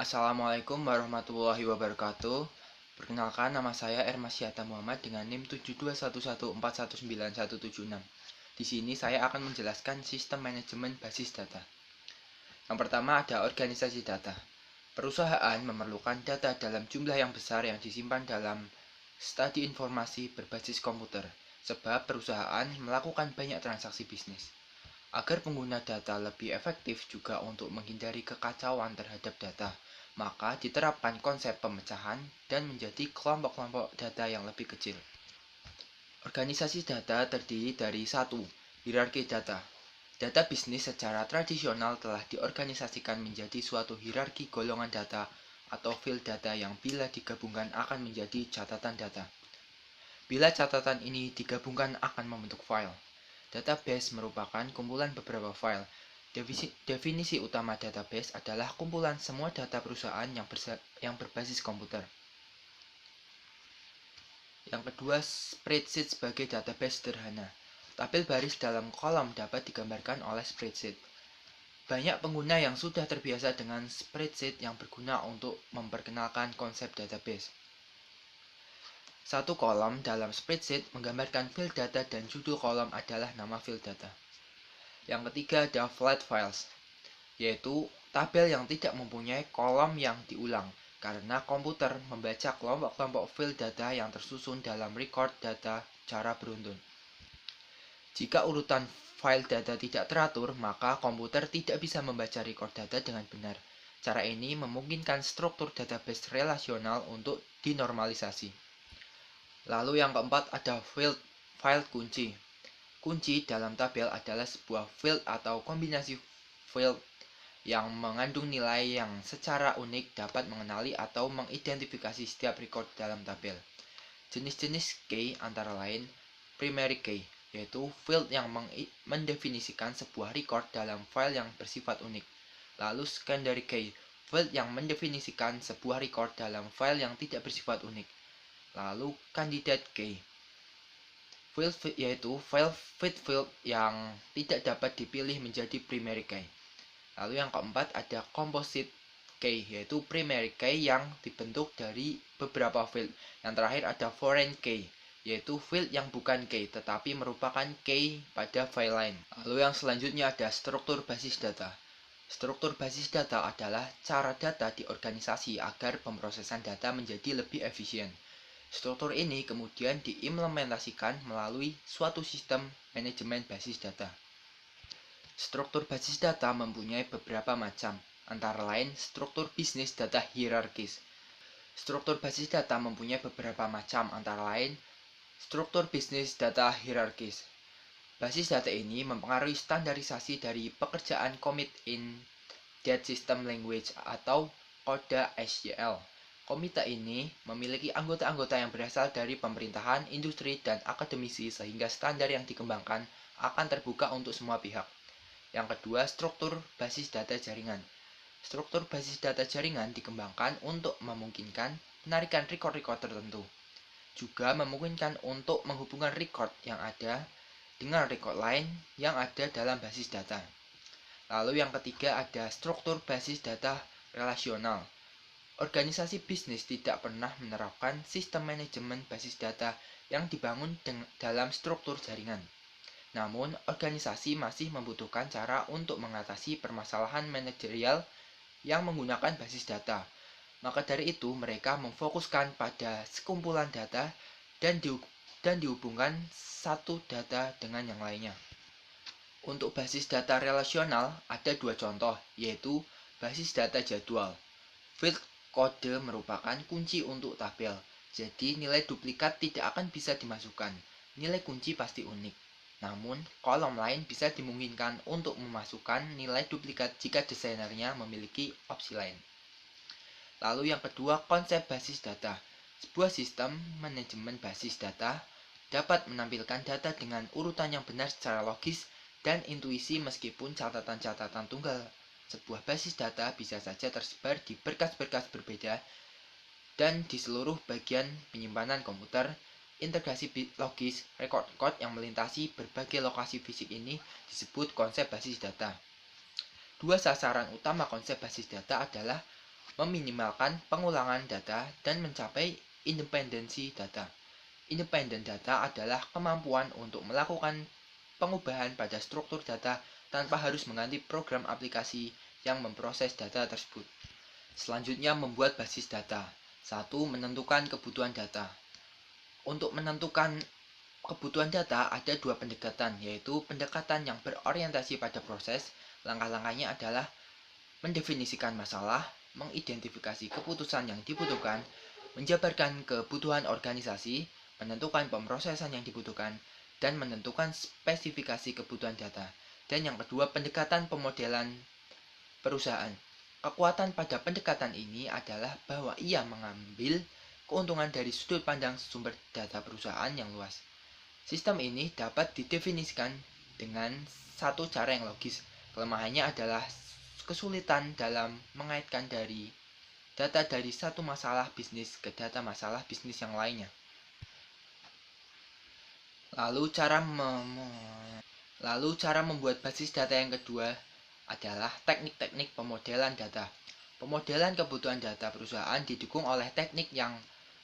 Assalamualaikum warahmatullahi wabarakatuh. Perkenalkan, nama saya Ermasyata Muhammad dengan NIM 72114191176. Di sini saya akan menjelaskan sistem manajemen basis data. Yang pertama ada organisasi data. Perusahaan memerlukan data dalam jumlah yang besar yang disimpan dalam studi informasi berbasis komputer, sebab perusahaan melakukan banyak transaksi bisnis. Agar pengguna data lebih efektif juga untuk menghindari kekacauan terhadap data, maka diterapkan konsep pemecahan dan menjadi kelompok-kelompok data yang lebih kecil. Organisasi data terdiri dari 1. Hierarki data. Data bisnis secara tradisional telah diorganisasikan menjadi suatu hierarki golongan data atau field data yang bila digabungkan akan menjadi catatan data. Bila catatan ini digabungkan akan membentuk file. Database merupakan kumpulan beberapa file. Definisi utama database adalah kumpulan semua data perusahaan yang berbasis komputer. Yang kedua, spreadsheet sebagai database sederhana. Tabel baris dalam kolom dapat digambarkan oleh spreadsheet. Banyak pengguna yang sudah terbiasa dengan spreadsheet yang berguna untuk memperkenalkan konsep database. Satu kolom dalam spreadsheet menggambarkan field data dan judul kolom adalah nama field data. Yang ketiga ada flat files, yaitu tabel yang tidak mempunyai kolom yang diulang, karena komputer membaca kelompok-kelompok field data yang tersusun dalam record data secara beruntun. Jika urutan file data tidak teratur, maka komputer tidak bisa membaca record data dengan benar. Cara ini memungkinkan struktur database relasional untuk dinormalisasi. Lalu yang keempat ada file kunci. Kunci dalam tabel adalah sebuah field atau kombinasi field yang mengandung nilai yang secara unik dapat mengenali atau mengidentifikasi setiap record dalam tabel. Jenis-jenis key antara lain primary key, yaitu field yang mendefinisikan sebuah record dalam file yang bersifat unik. Lalu secondary key, field yang mendefinisikan sebuah record dalam file yang tidak bersifat unik. Lalu candidate key, field yaitu file fit field yang tidak dapat dipilih menjadi primary key. Lalu yang keempat ada composite key, yaitu primary key yang dibentuk dari beberapa field. Yang terakhir ada foreign key, yaitu field yang bukan key tetapi merupakan key pada file lain. Lalu yang selanjutnya ada struktur basis data. Struktur basis data adalah cara data diorganisasi agar pemrosesan data menjadi lebih efisien. Struktur ini kemudian diimplementasikan melalui suatu sistem manajemen basis data. Struktur basis data mempunyai beberapa macam, antara lain struktur bisnis data hierarkis. Struktur basis data mempunyai beberapa macam, antara lain struktur bisnis data hierarkis. Basis data ini mempengaruhi standarisasi dari pekerjaan Commit in Data System Language atau kode SYL. Komite ini memiliki anggota-anggota yang berasal dari pemerintahan, industri, dan akademisi sehingga standar yang dikembangkan akan terbuka untuk semua pihak. Yang kedua, struktur basis data jaringan. Struktur basis data jaringan dikembangkan untuk memungkinkan penarikan record-record tertentu. Juga memungkinkan untuk menghubungkan record yang ada dengan record lain yang ada dalam basis data. Lalu yang ketiga ada struktur basis data relasional. Organisasi bisnis tidak pernah menerapkan sistem manajemen basis data yang dibangun dalam struktur jaringan. Namun, organisasi masih membutuhkan cara untuk mengatasi permasalahan manajerial yang menggunakan basis data. Maka dari itu, mereka memfokuskan pada sekumpulan data dan dihubungkan satu data dengan yang lainnya. Untuk basis data relasional, ada dua contoh, yaitu basis data jadwal. Field kode merupakan kunci untuk tabel, jadi nilai duplikat tidak akan bisa dimasukkan. Nilai kunci pasti unik. Namun, kolom lain bisa dimungkinkan untuk memasukkan nilai duplikat jika desainernya memiliki opsi lain. Lalu yang kedua, konsep basis data. Sebuah sistem manajemen basis data dapat menampilkan data dengan urutan yang benar secara logis dan intuisi meskipun catatan-catatan tunggal. Sebuah basis data bisa saja tersebar di berkas-berkas berbeda dan di seluruh bagian penyimpanan komputer. Integrasi logis record-record yang melintasi berbagai lokasi fisik ini disebut konsep basis data. Dua sasaran utama konsep basis data adalah meminimalkan pengulangan data, dan mencapai independensi data. Independent data adalah kemampuan untuk melakukan pengubahan pada struktur data tanpa harus mengganti program aplikasi yang memproses data tersebut. Selanjutnya, membuat basis data. 1. Menentukan kebutuhan data. Untuk menentukan kebutuhan data ada dua pendekatan, yaitu pendekatan yang berorientasi pada proses. Langkah-langkahnya adalah mendefinisikan masalah, mengidentifikasi keputusan yang dibutuhkan, menjabarkan kebutuhan organisasi, menentukan pemrosesan yang dibutuhkan, dan menentukan spesifikasi kebutuhan data. Dan yang kedua, pendekatan pemodelan perusahaan. Kekuatan pada pendekatan ini adalah bahwa ia mengambil keuntungan dari sudut pandang sumber data perusahaan yang luas. Sistem ini dapat didefinisikan dengan satu cara yang logis. Kelemahannya adalah kesulitan dalam mengaitkan dari data dari satu masalah bisnis ke data masalah bisnis yang lainnya. Lalu cara membuat basis data yang kedua adalah teknik-teknik pemodelan data. Pemodelan kebutuhan data perusahaan didukung oleh teknik yang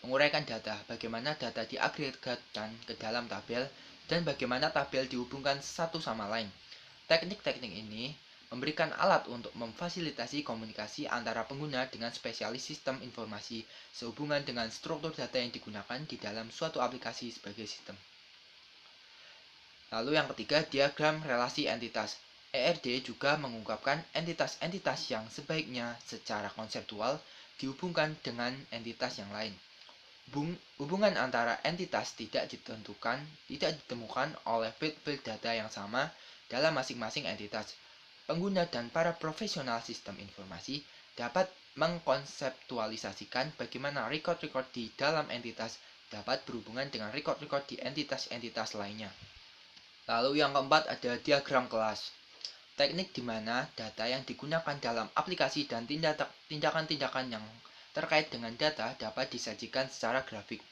menguraikan data, bagaimana data diagregatkan ke dalam tabel, dan bagaimana tabel dihubungkan satu sama lain. Teknik-teknik ini memberikan alat untuk memfasilitasi komunikasi antara pengguna dengan spesialis sistem informasi sehubungan dengan struktur data yang digunakan di dalam suatu aplikasi sebagai sistem. Lalu yang ketiga, diagram relasi entitas. ERD juga mengungkapkan entitas-entitas yang sebaiknya secara konseptual dihubungkan dengan entitas yang lain. Hubungan antara entitas tidak ditemukan oleh field data yang sama dalam masing-masing entitas. Pengguna dan para profesional sistem informasi dapat mengkonseptualisasikan bagaimana record-record di dalam entitas dapat berhubungan dengan record-record di entitas-entitas lainnya. Lalu yang keempat ada diagram kelas. Teknik di mana data yang digunakan dalam aplikasi dan tindakan-tindakan yang terkait dengan data dapat disajikan secara grafik.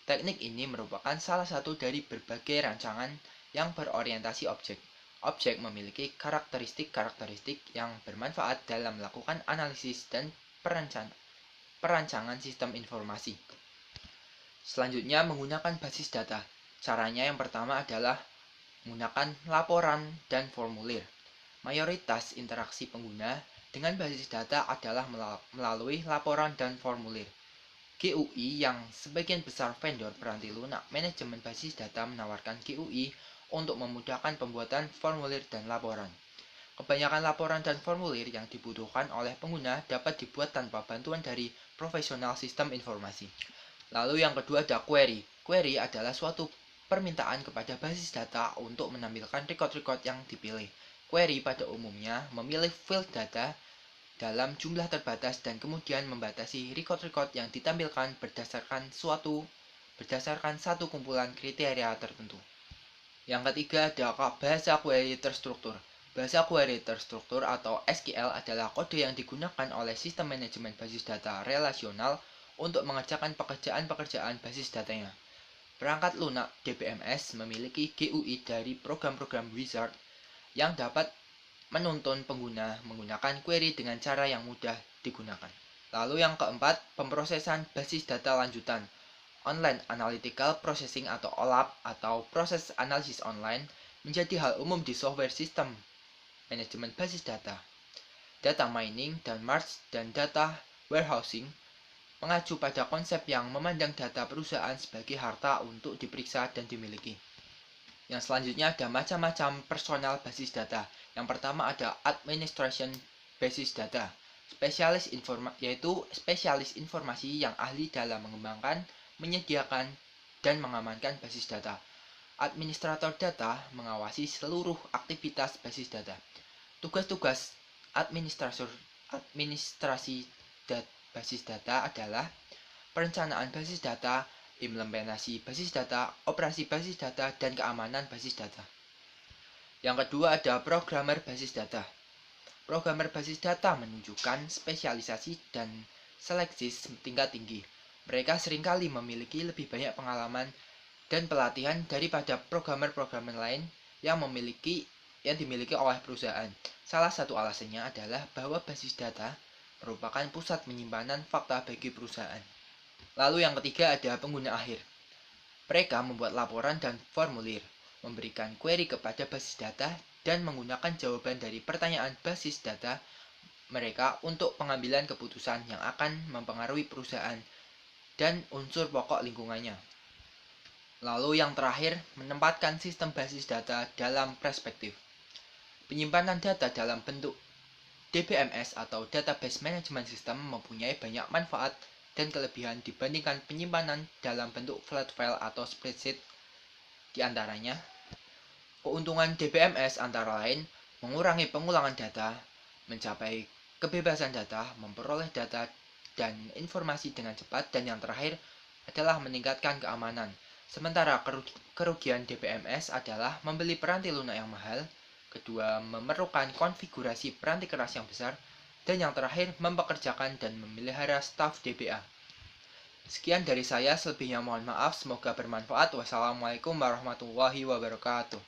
Teknik ini merupakan salah satu dari berbagai rancangan yang berorientasi objek. Objek memiliki karakteristik-karakteristik yang bermanfaat dalam melakukan analisis dan perancangan sistem informasi. Selanjutnya, menggunakan basis data. Caranya yang pertama adalah menggunakan laporan dan formulir. Mayoritas interaksi pengguna dengan basis data adalah melalui laporan dan formulir. GUI yang sebagian besar vendor peranti lunak manajemen basis data menawarkan GUI untuk memudahkan pembuatan formulir dan laporan. Kebanyakan laporan dan formulir yang dibutuhkan oleh pengguna dapat dibuat tanpa bantuan dari profesional sistem informasi. Lalu yang kedua ada query. Query adalah suatu permintaan kepada basis data untuk menampilkan record-record yang dipilih. Query pada umumnya memilih field data dalam jumlah terbatas dan kemudian membatasi record-record yang ditampilkan berdasarkan satu kumpulan kriteria tertentu. Yang ketiga ada bahasa query terstruktur. Bahasa query terstruktur atau SQL adalah kode yang digunakan oleh sistem manajemen basis data relasional untuk mengerjakan pekerjaan-pekerjaan basis datanya. Perangkat lunak DBMS memiliki GUI dari program-program wizard yang dapat menuntun pengguna menggunakan query dengan cara yang mudah digunakan. Lalu yang keempat, pemrosesan basis data lanjutan. Online Analytical Processing atau OLAP atau proses analisis online menjadi hal umum di software sistem manajemen basis data. Data mining dan merge dan data warehousing mengacu pada konsep yang memandang data perusahaan sebagai harta untuk diperiksa dan dimiliki. Yang selanjutnya ada macam-macam personal basis data. Yang pertama ada administration basis data, yaitu spesialis informasi yang ahli dalam mengembangkan, menyediakan, dan mengamankan basis data. Administrator data mengawasi seluruh aktivitas basis data. Tugas-tugas administrasi basis data adalah perencanaan basis data, implementasi basis data, operasi basis data, dan keamanan basis data. Yang kedua ada programmer basis data. Programmer basis data menunjukkan spesialisasi dan seleksi tingkat tinggi. Mereka seringkali memiliki lebih banyak pengalaman dan pelatihan daripada programmer-programmer lain yang dimiliki oleh perusahaan. Salah satu alasannya adalah bahwa basis data merupakan pusat penyimpanan fakta bagi perusahaan. Lalu yang ketiga ada pengguna akhir. Mereka membuat laporan dan formulir, memberikan query kepada basis data, dan menggunakan jawaban dari pertanyaan basis data mereka untuk pengambilan keputusan yang akan mempengaruhi perusahaan dan unsur pokok lingkungannya. Lalu yang terakhir, menempatkan sistem basis data dalam perspektif. Penyimpanan data dalam bentuk DBMS atau Database Management System mempunyai banyak manfaat dan kelebihan dibandingkan penyimpanan dalam bentuk flat file atau spreadsheet. Di antaranya, keuntungan DBMS antara lain mengurangi pengulangan data, mencapai kebebasan data, memperoleh data dan informasi dengan cepat, dan yang terakhir adalah meningkatkan keamanan. Sementara kerugian DBMS adalah membeli peranti lunak yang mahal, kedua memerlukan konfigurasi peranti keras yang besar, dan yang terakhir mempekerjakan dan memelihara staf DBA. Sekian dari saya, selebihnya mohon maaf, semoga bermanfaat. Wassalamualaikum warahmatullahi wabarakatuh.